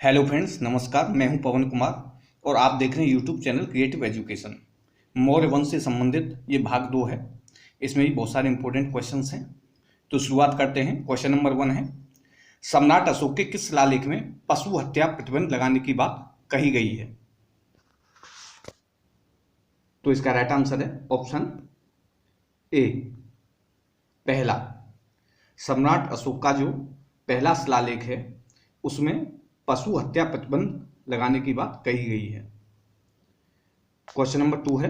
Hello friends, नमस्कार। मैं हूं पवन कुमार और आप देख रहे हैं YouTube channel creative education. Maurya वंश से संबंधित ये भाग 2 है। इसमें भी बहुत सारे इंपॉर्टेंट क्वेश्चंस हैं। तो शुरुआत करते हैं। क्वेश्चन नंबर 1 है, सम्राट अशोक के किस शिलालेख में पशु हत्या प्रतिबंध लगाने की बात कही गई है? तो इसका राइट आंसर है ऑप्शन ए, पहला। सम्राट अशोक का जो पहला शिलालेख है उसमें पशु हत्या प्रतिबंध लगाने की बात कही गई है। क्वेश्चन नंबर 2 है,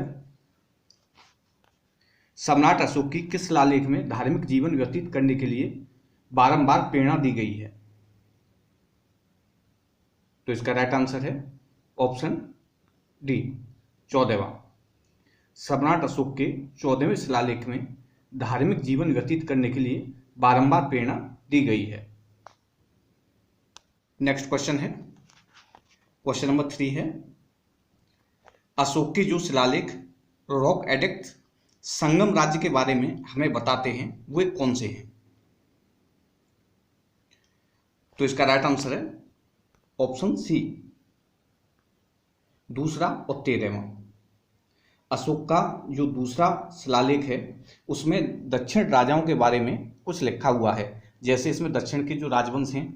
सम्राट अशोक की किस शिलालेख में धार्मिक जीवन व्यतीत करने के लिए बारंबार प्रेरणा दी गई है? तो इसका राइट आंसर है ऑप्शन डी, 14वां। सम्राट अशोक के 14वें शिलालेख में धार्मिक जीवन व्यतीत करने के लिए बारंबार प्रेरणा दी गई है। नेक्स्ट क्वेश्चन है, क्वेश्चन नंबर 3 है, अशोक के जो शिलालेख रॉक एडिक्ट संगम राज्य के बारे में हमें बताते हैं वे कौन से हैं? तो इसका राइट आंसर है ऑप्शन सी, दूसरा और 13वां। अशोक का जो दूसरा शिलालेख है उसमें दक्षिण राजाओं के बारे में कुछ लिखा हुआ है। जैसे इसमें दक्षिण के जो राजवंश हैं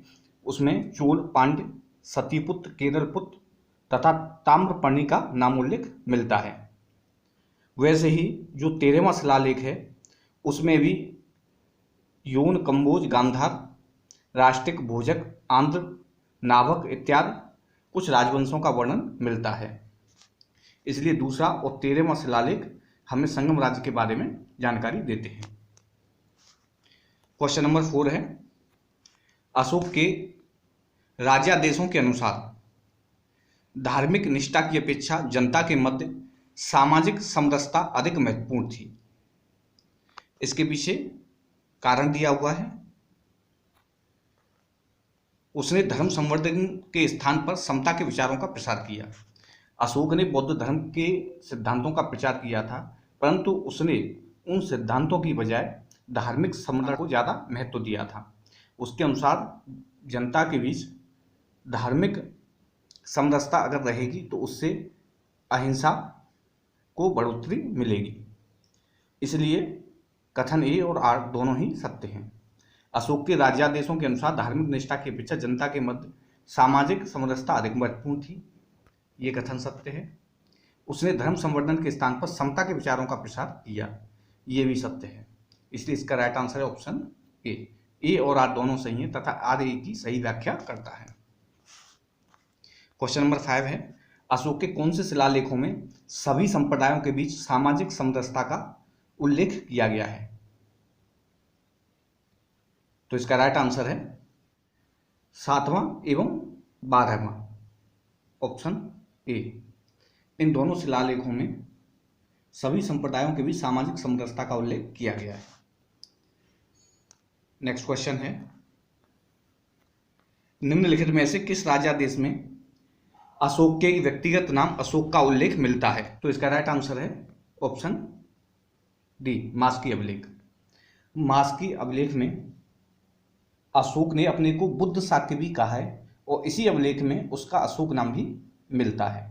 उसमें चोल, पांड्य, सतीपुत्र, केरलपुत्र तथा ताम्रपर्णी का नामोल्लेख मिलता है। वैसे ही जो 13वां शिलालेख है उसमें भी यौन, कंबोज, गांधार, राष्ट्रिक, भोजक, आंध्र, नाभक इत्यादि कुछ राजवंशों का वर्णन मिलता है। इसलिए दूसरा और 13वां शिलालेख हमें संगम राज्य के बारे में जानकारी देते हैं। क्वेश्चन नंबर 4 है, अशोक के राज्यादेशों के अनुसार धार्मिक निष्ठा की अपेक्षा जनता के मध्य सामाजिक समरसता अधिक महत्वपूर्ण थी। इसके पीछे कारण दिया हुआ है। उसने धर्म संवर्धन के स्थान पर समता के विचारों का प्रसार किया। अशोक ने बौद्ध धर्म के सिद्धांतों का प्रचार किया था, परंतु उसने उन सिद्धांतों की बजाय धार्मिक समरसता को ज़्यादा महत्व दिया था। उसके अनुसार जनता के बीच धार्मिक समरसता अगर रहेगी तो उससे अहिंसा को बढ़ोतरी मिलेगी। इसलिए कथन ए और आर दोनों ही सत्य हैं। अशोक के राज्यादेशों के अनुसार धार्मिक निष्ठा की अपेक्षा जनता के मध्य सामाजिक समरसता अधिक महत्वपूर्ण थी, ये कथन सत्य है। उसने धर्म संवर्धन के स्थान पर समता के विचारों का प्रसार किया, ये भी सत्य है। इसलिए इसका राइट आंसर है ऑप्शन ए और आर दोनों सही है तथा आर ए की सही व्याख्या करता है। क्वेश्चन नंबर 5 है, अशोक के कौन से शिलालेखों में सभी संप्रदायों के बीच सामाजिक समरसता का उल्लेख किया गया है? तो इसका राइट आंसर है 7वां एवं 12वां, ऑप्शन ए। इन दोनों शिलालेखों में सभी संप्रदायों के बीच सामाजिक समरसता का उल्लेख किया गया है। नेक्स्ट क्वेश्चन है, निम्नलिखित में से किस राज्यादेश में अशोक के व्यक्तिगत नाम अशोक का उल्लेख मिलता है? तो इसका राइट आंसर है ऑप्शन डी, मास्की अभिलेख। मास्की अभिलेख में अशोक ने अपने को बुद्ध शाक्य भी कहा है और इसी अभिलेख में उसका अशोक नाम भी मिलता है।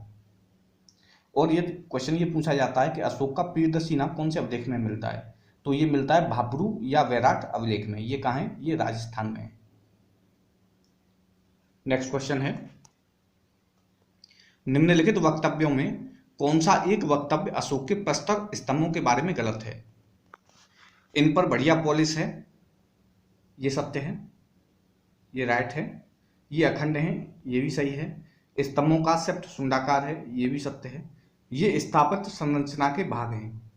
और यदि क्वेश्चन ये पूछा जाता है कि अशोक का प्रियदर्शी नाम कौन से अभिलेख में मिलता है, तो ये मिलता है भाब्रू या वैराट अभिलेख में। ये कहाँ है? ये राजस्थान में है। नेक्स्ट क्वेश्चन है, निम्नलिखित वक्तव्यों में कौन सा एक वक्तव्य अशोक के प्रस्तर स्तंभों के बारे में गलत है? इन पर बढ़िया पॉलिश है, ये सत्य है, ये राइट है। ये अखंड है, ये भी सही है। स्तंभों का सेप्ट शुंडाकार है, ये भी सत्य है। ये स्थापित संरचना के भाग हैं,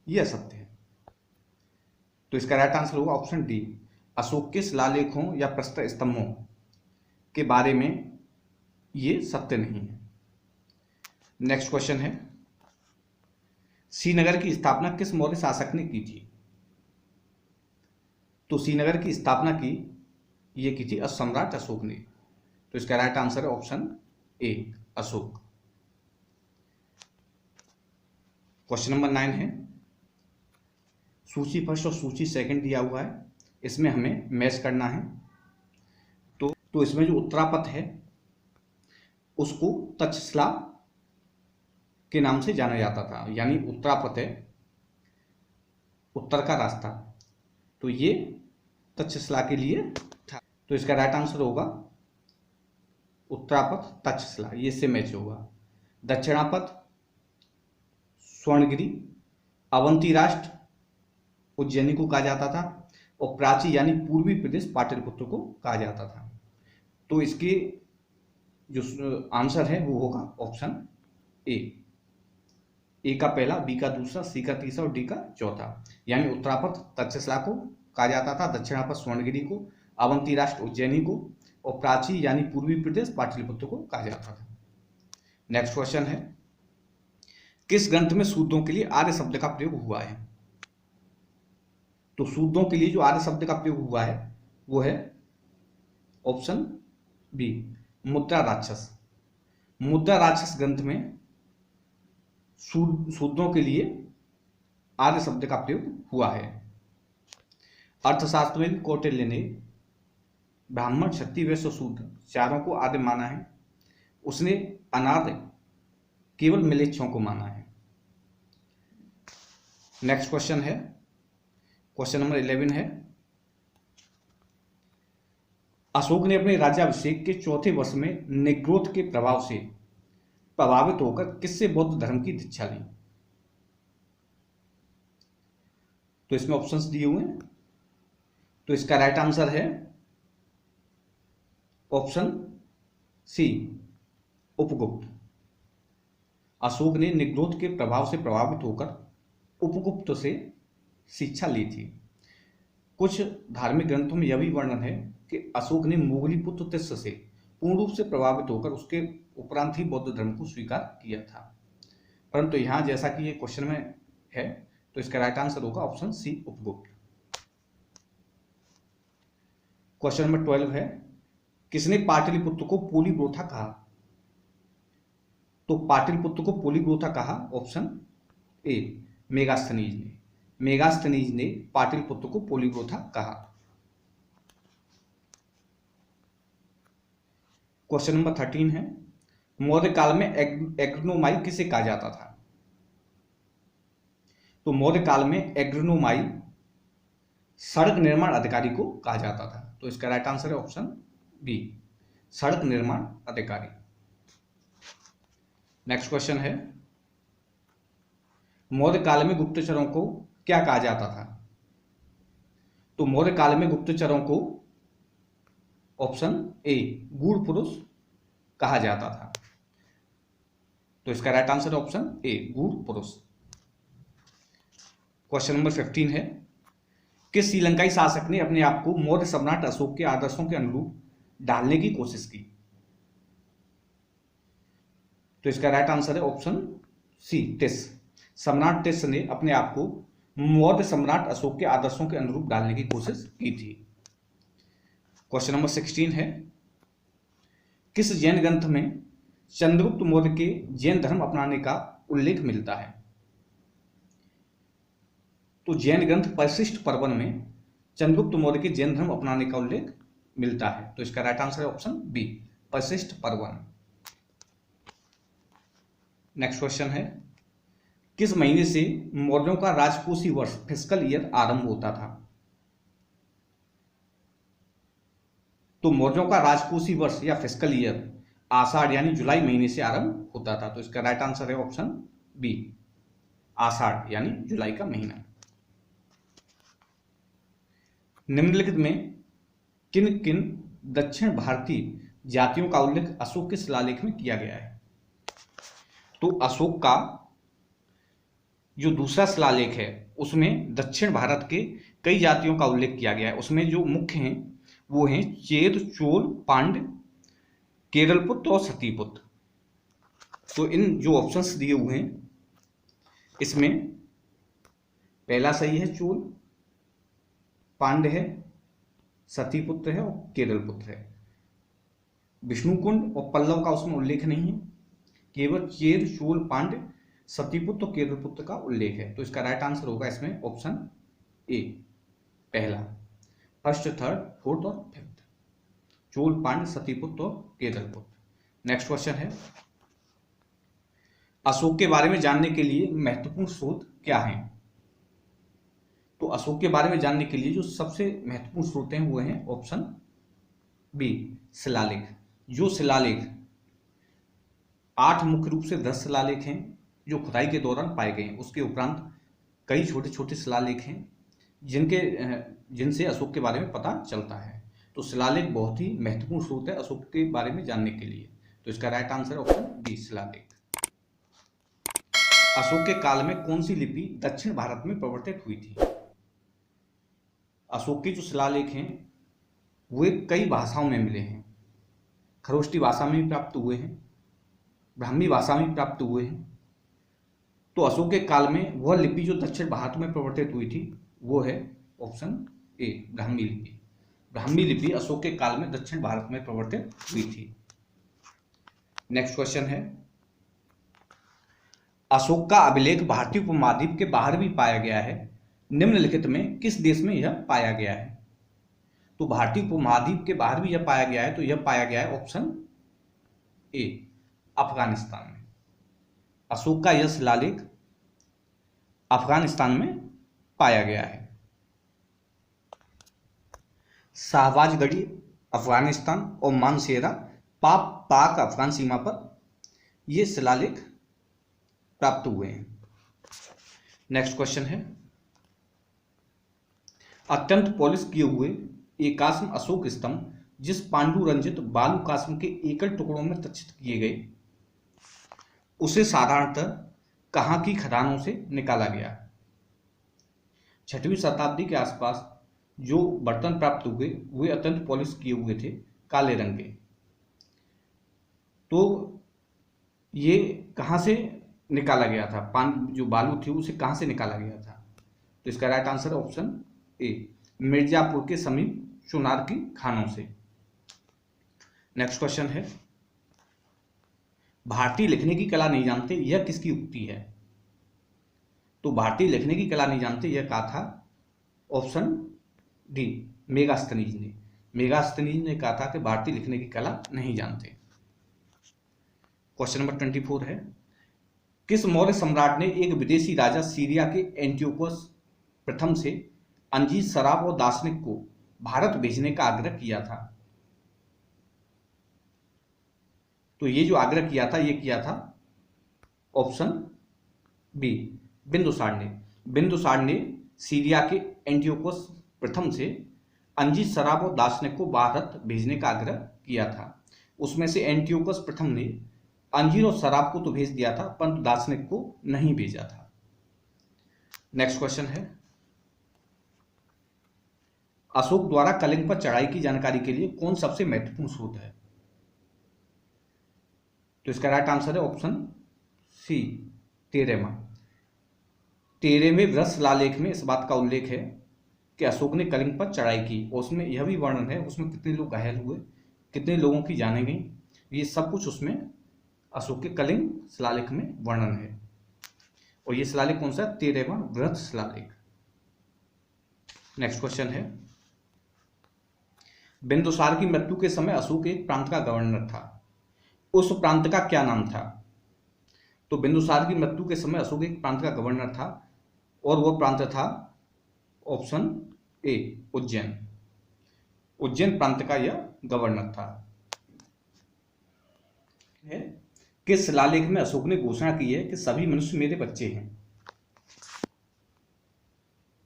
ये असत्य है। तो इसका राइट आंसर होगा ऑप्शन डी, अशोक के शिलालेखों या प्रस्तर स्तंभों के बारे में ये सत्य नहीं है। नेक्स्ट क्वेश्चन है, श्रीनगर की स्थापना किस मौर्य शासक ने की थी? तो श्रीनगर की स्थापना की थी सम्राट अशोक ने। तो इसका राइट आंसर है option A, Ashok. Question number 9 है, सूची फर्स्ट और सूची सेकंड दिया हुआ है, इसमें हमें मैच करना है। तो तो इसमें जो उत्तरापथ है उसको तक्षशिला के नाम से जाना जाता था, यानी उत्तरापथ है उत्तर का रास्ता, तो ये तक्षशिला के लिए था। तो इसका राइट आंसर होगा उत्तरापथ तक्षशिला, ये इससे मैच होगा। दक्षिणापथ स्वर्णगिरी, अवंती राष्ट्र उज्जैनी को कहा जाता था, और प्राची यानी पूर्वी प्रदेश पाटलिपुत्र को कहा जाता था। तो इसके जो आंसर है वो होगा ऑप्शन ए का पहला, बी का दूसरा, सी का तीसरा और डी का चौथा। यानी उत्तरापथ तक्षशिला को कहा जाता था, दक्षिणापथ स्वर्णगिरी को, अवंती राष्ट्र उज्जैनी को, और प्राची यानी पूर्वी प्रदेश पाटलिपुत्र को कहा जाता था। नेक्स्ट क्वेश्चन है, किस ग्रंथ में सूत्रों के लिए आर्य शब्द का प्रयोग हुआ है? तो सूत्रों के लिए जो आर्य शब्द का प्रयोग हुआ है वो है ऑप्शन बी, मुद्रा राक्षस। मुद्रा राक्षस ग्रंथ में सूत्रों के लिए आर्य शब्द का प्रयोग हुआ है। अर्थशास्त्र में भी कौटिल्य ने ब्राह्मण, क्षत्रिय, वैश्य, शूद्र चारों को आर्य माना है। उसने अनार्य केवल मिलेच्छों को माना है। नेक्स्ट क्वेश्चन है, क्वेश्चन नंबर 11 है, अशोक ने अपने राज्याभिषेक के चौथे वर्ष में निग्रोध के प्रभाव से प्रभावित होकर किससे बौद्ध धर्म की दीक्षा ली? तो इसमें ऑप्शंस दिए हुए हैं, तो इसका राइट आंसर है ऑप्शन सी, उपगुप्त। अशोक ने निग्रोध के प्रभाव से प्रभावित होकर उपगुप्त से शिक्षा ली थी। कुछ धार्मिक ग्रंथों में यह भी वर्णन है कि अशोक ने मुगली पुत्र तिस्स से पूर्ण रूप से प्रभावित होकर उसके उपरांत ही बौद्ध धर्म को स्वीकार किया था। परंतु यहां जैसा कि ये क्वेश्चन में है, तो इसका राइट आंसर होगा option C, Upagupta. Question number 12 है, किसने पाटलिपुत्र को पोलीब्रोथा कहा? तो पाटलिपुत्र को पोलीब्रोथा कहा ऑप्शन ए, मेगास्थनीज ने। मेगास्थनीज ने पाटलिपुत्र को पोलीब्रोथा कहा। क्वेश्चन नंबर 13 है, मौर्य काल में एग्रोनोमाई किसे कहा जाता था? तो मौर्य काल में एग्रोनोमाई सड़क निर्माण अधिकारी को कहा जाता था। तो इसका राइट आंसर है ऑप्शन बी, सड़क निर्माण अधिकारी। नेक्स्ट क्वेश्चन है, मौर्य काल में गुप्तचरों को क्या कहा जाता था? तो मौर्य काल में गुप्तचरों को ऑप्शन ए, गूढ़ पुरुष कहा जाता था। तो इसका राइट आंसर ऑप्शन ए, गूढ़ पुरुष। क्वेश्चन नंबर 15 है, किस श्रीलंकाई शासक ने अपने आप को मौर्य सम्राट अशोक के आदर्शों के अनुरूप ढालने की कोशिश की? तो इसका राइट आंसर है ऑप्शन सी, टिस। सम्राट टिस ने अपने आप को मौर्य सम्राट अशोक के आदर्शों के अनुरूप ढालने की कोशिश की थी। क्वेश्चन नंबर 16 है, किस जैन ग्रंथ में चंद्रगुप्त मौर्य के जैन धर्म अपनाने का उल्लेख मिलता है? तो जैन ग्रंथ परिशिष्ट पर्वन में चंद्रगुप्त मौर्य के जैन धर्म अपनाने का उल्लेख मिलता है। तो इसका राइट आंसर है ऑप्शन बी, परिशिष्ट पर्वन। नेक्स्ट क्वेश्चन है, किस महीने से मौर्यों का राजकोषीय वर्ष फिस्कल ईयर आरंभ होता था? तो मौर्यों का राजकोषीय वर्ष या फिस्कल ईयर आषाढ़ यानी जुलाई महीने से आरंभ होता था। तो इसका राइट आंसर है ऑप्शन बी, आषाढ़ यानी जुलाई का महीना। निम्नलिखित में किन किन दक्षिण भारतीय जातियों का उल्लेख अशोक के शिलालेख में किया गया है? तो अशोक का जो दूसरा शिलालेख है उसमें दक्षिण भारत के कई जातियों का उल्लेख किया गया है। उसमें जो मुख्य हैं वो हैं चेद, चोल, पांड्य, केरलपुत्र और सतीपुत्र। तो इन जो ऑप्शंस दिए हुए हैं इसमें पहला सही है चोल, पांड्य है, सतीपुत्र है और केरलपुत्र है। विष्णुकुंड और पल्लव का उसमें उल्लेख नहीं है, केवल चेद, चोल, पांड्य, सतीपुत्र और केरलपुत्र का उल्लेख है। तो इसका राइट आंसर होगा इसमें ऑप्शन ए, पहला, फर्स्ट, थर्ड, फोर्थ और फिफ्थ। चोल, पांड्य, सतीपुत्र और केरलपुत्र। नेक्स्ट क्वेश्चन है, अशोक के बारे में जानने के लिए महत्वपूर्ण स्रोत क्या हैं? तो अशोक के बारे में जानने के लिए जो सबसे महत्वपूर्ण स्रोत हैं वो हैं ऑप्शन बी, शिलालेख। जो शिलालेख 8 मुख्य रूप से 10 शिलालेख हैं जो खुदाई के दौरान पाए गए हैं। उसके उपरांत कई छोटे छोटे शिलालेख हैं जिनसे अशोक के बारे में पता चलता है। तो शिलालेख बहुत ही महत्वपूर्ण स्रोत है अशोक के बारे में जानने के लिए। तो इसका राइट आंसर ऑप्शन बी, शिलालेख। अशोक के काल में कौन सी लिपि दक्षिण भारत में प्रवर्तित हुई थी? अशोक के जो शिलालेख हैं वे कई भाषाओं में मिले हैं। खरोष्टी भाषा में भी प्राप्त हुए हैं, ब्राह्मी भाषा में भी प्राप्त हुए हैं। तो अशोक के काल में वह लिपि जो दक्षिण भारत में प्रवर्तित हुई थी वो है ऑप्शन ए, ब्राह्मी लिपि। ब्राह्मी लिपि अशोक के काल में दक्षिण भारत में प्रवर्तित हुई थी। नेक्स्ट क्वेश्चन है, अशोक का अभिलेख भारतीय उपमहाद्वीप के बाहर भी पाया गया है। निम्नलिखित में किस देश में यह पाया गया है? तो भारतीय उपमहाद्वीप के बाहर भी यह पाया गया है, तो यह पाया गया है ऑप्शन ए, अफगानिस्तान में। अशोक का यह शिलालेख अफगानिस्तान में पाया गया है। शाहबाज गढ़ी अफगानिस्तान और मानसेरा पाक अफगान सीमा पर यह शिलालेख प्राप्त हुए हैं। नेक्स्ट क्वेश्चन है, अत्यंत पॉलिश किए हुए एकाश्म अशोक स्तंभ जिस पांडु रंजित बालू कास्म के एकल टुकड़ों में तक्षित किए गए उसे साधारणतः कहाँ की खदानों से निकाला गया? 6वीं शताब्दी के आसपास जो बर्तन प्राप्त हुए वे अत्यंत पॉलिश किए हुए थे, काले रंग के। तो ये कहाँ से निकाला गया था? जो बालू थी उसे कहाँ से निकाला गया था? तो इसका right answer option A, Mirzapur के समीप चुनार की खानों से। नेक्स्ट क्वेश्चन है, भारतीय लिखने की कला नहीं जानते यह किसकी उक्ति है? तो भारतीय लिखने की कला नहीं जानते यह कहा था ऑप्शन डी, मेगास्थनीज ने। मेगास्थनीज ने कहा था कि भारतीय लिखने की कला नहीं जानते। क्वेश्चन नंबर 24 है, किस मौर्य सम्राट ने एक विदेशी राजा सीरिया के एंटियोकस प्रथम से अंजीर शराब और दार्शनिक को भारत भेजने का आग्रह किया था? तो ये जो आग्रह किया था ये किया था ऑप्शन बी, बिंदुसार ने। बिंदुसार ने सीरिया के एंटियोकस प्रथम से अंजीर शराब और दार्शनिक को भारत भेजने का आग्रह किया था। उसमें से एंटियोकस प्रथम ने अंजीर और शराब को तो भेज दिया था परंतु दार्शनिक को नहीं भेजा था। नेक्स्ट क्वेश्चन है, अशोक द्वारा कलिंग पर चढ़ाई की जानकारी के लिए कौन सबसे महत्वपूर्ण स्रोत है? तो इसका राइट आंसर है ऑप्शन सी, तेरेमा। 13वें वृहत शिलालेख में इस बात का उल्लेख है कि अशोक ने कलिंग पर चढ़ाई की। उसमें यह भी वर्णन है उसमें कितने लोग घायल हुए, कितने लोगों की जानें गई, ये सब कुछ उसमें अशोक के कलिंग शिलालेख में वर्णन है। और ये शिलालेख कौन सा? 13वां वृहत शिलालेख। नेक्स्ट क्वेश्चन है, बिंदुसार की मृत्यु के समय अशोक एक प्रांत का गवर्नर था, उस प्रांत का क्या नाम था? तो बिंदुसार की मृत्यु के समय अशोक एक प्रांत का गवर्नर था और वह प्रांत था ऑप्शन ए, उज्जैन। उज्जैन प्रांत का यह गवर्नर था। किस शिलालेख में अशोक ने घोषणा की है कि सभी मनुष्य मेरे बच्चे हैं?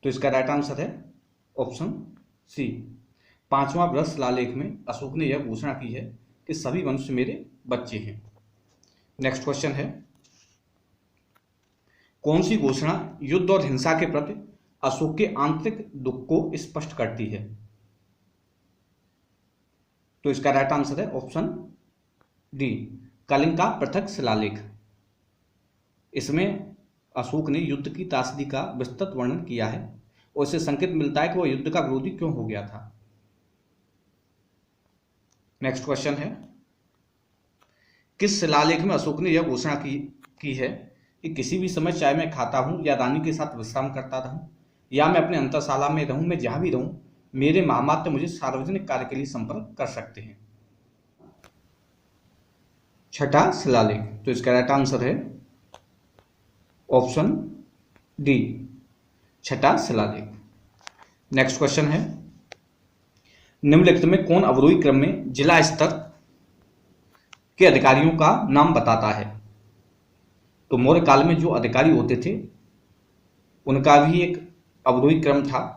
तो इसका राइट आंसर है ऑप्शन सी, 5वां वृहत शिलालेख में अशोक ने यह घोषणा की है कि सभी मनुष्य मेरे बच्चे हैं। नेक्स्ट क्वेश्चन है, कौन सी घोषणा युद्ध और हिंसा के प्रति अशोक के आंतरिक दुख को स्पष्ट करती है? तो इसका राइट आंसर है ऑप्शन डी, कलिंग का पृथक शिलालेख। इसमें अशोक ने युद्ध की त्रासदी का विस्तृत वर्णन किया है और इससे संकेत मिलता है कि वह युद्ध का विरोधी क्यों हो गया था। नेक्स्ट क्वेश्चन है, किस शिलालेख में अशोक ने यह घोषणा की है कि किसी भी समय चाहे मैं खाता हूं या रानी के साथ विश्राम करता रहूं या मैं अपने अंतरशाला में रहूं, मैं जहां भी रहूं मेरे महामात्र मुझे सार्वजनिक कार्य के लिए संपर्क कर सकते हैं। छठा शिलालेख, तो इसका राइट आंसर है ऑप्शन डी, छठा शिलालेख। नेक्स्ट क्वेश्चन है, निम्नलिखित में कौन अवरोही क्रम में जिला स्तर के अधिकारियों का नाम बताता है? तो मौर्य काल में जो अधिकारी होते थे उनका भी एक अवरोही क्रम था।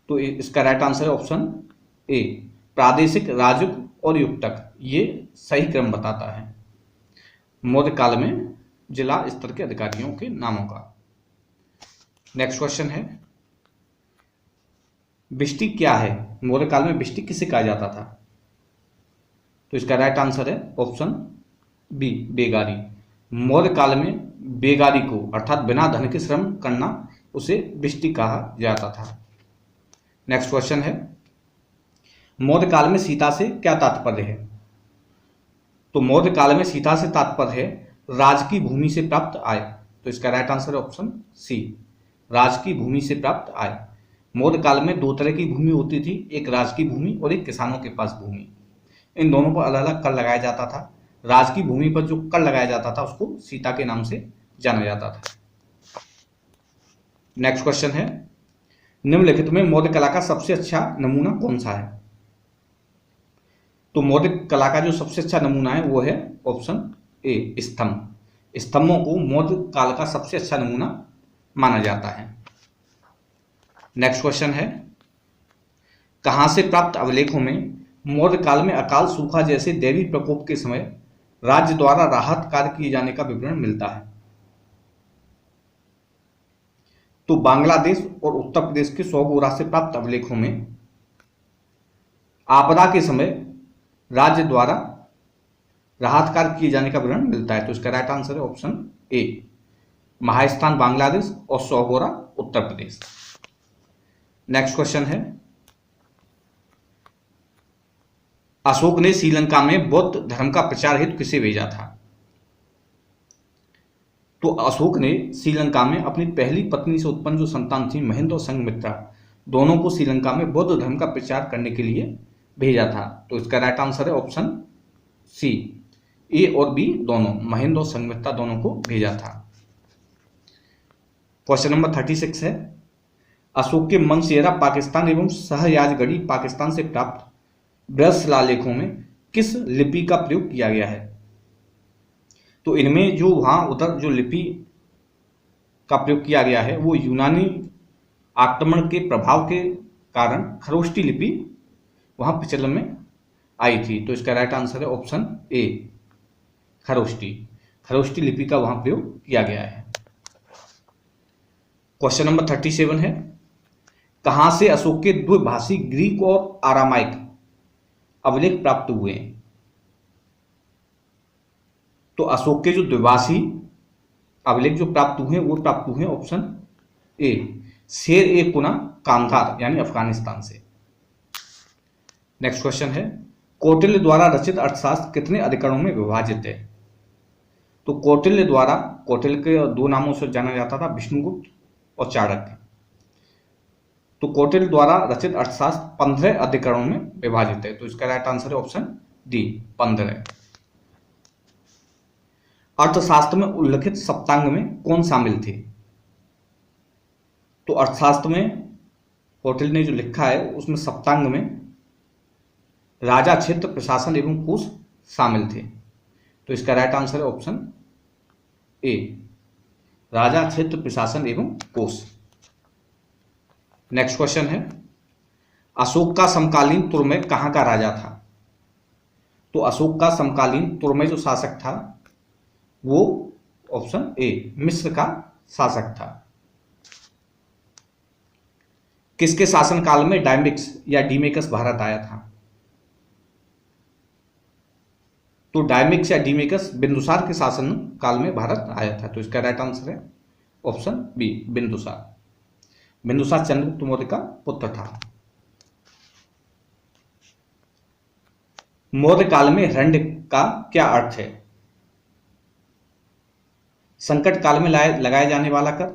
तो इसका राइट आंसर है ऑप्शन ए, प्रादेशिक, राजयुग और युक्तक, ये सही क्रम बताता है मौर्य काल में जिला स्तर के अधिकारियों के नामों का। नेक्स्ट क्वेश्चन है, बिष्टी क्या है? मौर्य काल में बिष्टी किसे कहा जाता था? तो इसका राइट आंसर है ऑप्शन बी, बेगारी। मौर्य काल में बेगारी को अर्थात बिना धन के श्रम करना उसे बिष्टी कहा जाता था। नेक्स्ट क्वेश्चन है, मौर्य काल में सीता से क्या तात्पर्य है? तो मौर्य काल में सीता से तात्पर्य है राज की भूमि से प्राप्त आय। तो इसका राइट आंसर है ऑप्शन सी, राज की भूमि से प्राप्त आय। मौर्य काल में दो तरह की भूमि होती थी, एक राज की भूमि और एक किसानों के पास भूमि। इन दोनों पर अलग अलग कर लगाया जाता था। राज की भूमि पर जो कर लगाया जाता था उसको सीता के नाम से जाना जाता था। नेक्स्ट क्वेश्चन है, निम्नलिखित में मौर्य कला का सबसे अच्छा नमूना कौन सा है? तो मौर्य कला का जो सबसे अच्छा नमूना है वो है ऑप्शन ए, स्तंभ। स्तंभों को मौर्य काल का सबसे अच्छा नमूना माना जाता है। नेक्स्ट क्वेश्चन है, कहां से प्राप्त अभिलेखों में मौर्य काल में अकाल, सूखा जैसे दैवीय प्रकोप के समय राज्य द्वारा राहत कार्य किए जाने का विवरण मिलता है? तो बांग्लादेश और उत्तर प्रदेश के सोगोरा से प्राप्त अभिलेखों में आपदा के समय राज्य द्वारा राहत कार्य किए जाने का विवरण मिलता है। तो इसका राइट आंसर है ऑप्शन ए, महास्थान बांग्लादेश और सोगोरा उत्तर प्रदेश। नेक्स्ट क्वेश्चन है, अशोक ने श्रीलंका में बौद्ध धर्म का प्रचार हेतु किसे भेजा था? तो अशोक ने श्रीलंका में अपनी पहली पत्नी से उत्पन्न जो संतान थी महेंद्र और संघमित्रा, दोनों को श्रीलंका में बौद्ध धर्म का प्रचार करने के लिए भेजा था। तो इसका राइट आंसर है ऑप्शन सी, ए और बी दोनों, महेंद्र और संघमित्रा दोनों को भेजा था। क्वेश्चन नंबर 36 है, अशोक के मनसेरा पाकिस्तान एवं सहयाजगढ़ी पाकिस्तान से प्राप्त बृहद शिलालेखों में किस लिपि का प्रयोग किया गया है? तो इनमें जो वहां उधर जो लिपि का प्रयोग किया गया है वो यूनानी आक्रमण के प्रभाव के कारण खरोष्टी लिपि वहां प्रचलन में आई थी। तो इसका राइट आंसर है ऑप्शन ए, खरोष्टी लिपि का वहां प्रयोग किया गया है। क्वेश्चन नंबर 37 है, कहां से अशोक के द्विभाषी ग्रीक और आरामाइक अभिलेख प्राप्त हुए हैं? तो अशोक के जो द्विभाषी अभिलेख जो प्राप्त हुए वो प्राप्त हुए ऑप्शन ए, शेर ए कुना कांधार यानी अफगानिस्तान से। नेक्स्ट क्वेश्चन है, कौटिल्य द्वारा रचित अर्थशास्त्र कितने अधिकरणों में विभाजित है? तो कौटिल्य के दो नामों से जाना जाता था, विष्णुगुप्त और चाणक्य। तो कौटिल्य द्वारा रचित अर्थशास्त्र 15 अधिकरणों में विभाजित है। तो इसका राइट आंसर है ऑप्शन डी, 15। अर्थशास्त्र में उल्लिखित सप्तांग में कौन शामिल थे? तो अर्थशास्त्र में कौटिल्य ने जो लिखा है उसमें सप्तांग में राजा, क्षेत्र, प्रशासन एवं कोश शामिल थे। तो इसका राइट आंसर है ऑप्शन ए, राजा, क्षेत्र, प्रशासन एवं कोश। नेक्स्ट क्वेश्चन है, अशोक का समकालीन तुर्मय कहां का राजा था? तो अशोक का समकालीन तुर्मय जो शासक था वो ऑप्शन ए, मिस्र का शासक था। किसके शासनकाल में डायमिक्स या डीमेकस भारत आया था? तो डायमिक्स या डीमेकस बिंदुसार के शासन काल में भारत आया था। तो इसका राइट आंसर है ऑप्शन बी, बिंदुसार। बिंदुसार चंद्रगुप्त मौर्य का पुत्र था। मौर्य काल में रंड का क्या अर्थ है? संकट काल में लगाया जाने वाला कर,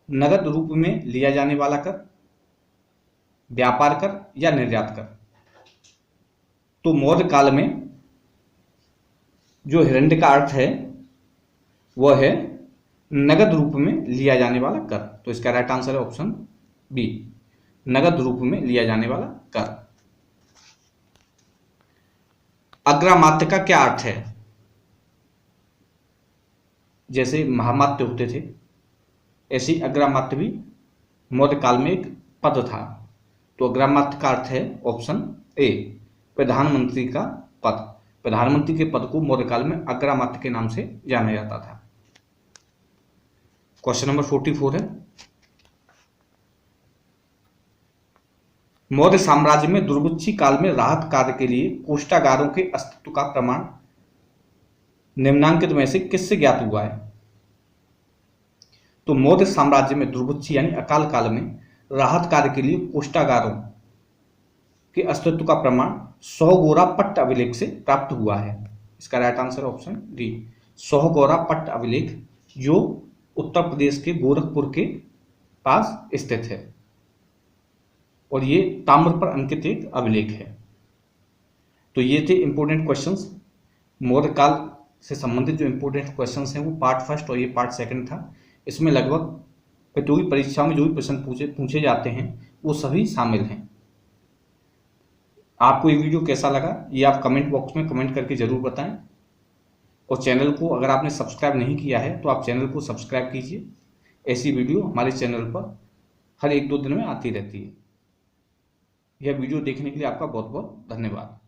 नगद रूप में लिया जाने वाला कर, व्यापार कर या निर्यात कर। तो मौर्य काल में जो हिरण्य का अर्थ है वह है नगद रूप में लिया जाने वाला कर। तो इसका राइट आंसर है ऑप्शन बी, नगद रूप में लिया जाने वाला कर। अग्रामात्य का क्या अर्थ है? जैसे महामात्य होते थे, ऐसे ही अग्रामात्य भी मौर्य काल में एक पद था। तो अग्रामात्य का अर्थ है ऑप्शन ए, प्रधानमंत्री का पद। प्रधानमंत्री के पद को मौर्य काल में अग्रामात्य के नाम से जाना जाता था। क्वेश्चन नंबर 44 है, मौर्य साम्राज्य में दुर्भिक्ष काल में राहत कार्य के लिए कोष्ठागारों के अस्तित्व का प्रमाण निम्नांकित में से किससे ज्ञात हुआ है? तो मौर्य साम्राज्य में दुर्भिक्ष यानी अकाल काल में राहत कार्य के लिए कोष्ठागारों के अस्तित्व का प्रमाण सौगोरा पट्ट अभिलेख से प्राप्त हुआ है। इसका राइट आंसर ऑप्शन डी, सौगोरा पट्ट अभिलेख, जो उत्तर प्रदेश के गोरखपुर के पास स्थित है और ये ताम्र पर अंकित एक अभिलेख है। तो ये थे इंपॉर्टेंट क्वेश्चंस, मौर्य काल से संबंधित जो इंपॉर्टेंट क्वेश्चंस हैं वो पार्ट फर्स्ट और ये पार्ट सेकंड था। इसमें लगभग प्रतियोगी परीक्षाओं में जो भी प्रश्न पूछे जाते हैं वो सभी शामिल हैं। आपको ये वीडियो कैसा लगा ये आप कमेंट बॉक्स में कमेंट करके जरूर बताएं, और चैनल को अगर आपने सब्सक्राइब नहीं किया है तो आप चैनल को सब्सक्राइब कीजिए। ऐसी वीडियो हमारे चैनल पर हर 1-2 दिन में आती रहती है। यह वीडियो देखने के लिए आपका बहुत बहुत धन्यवाद।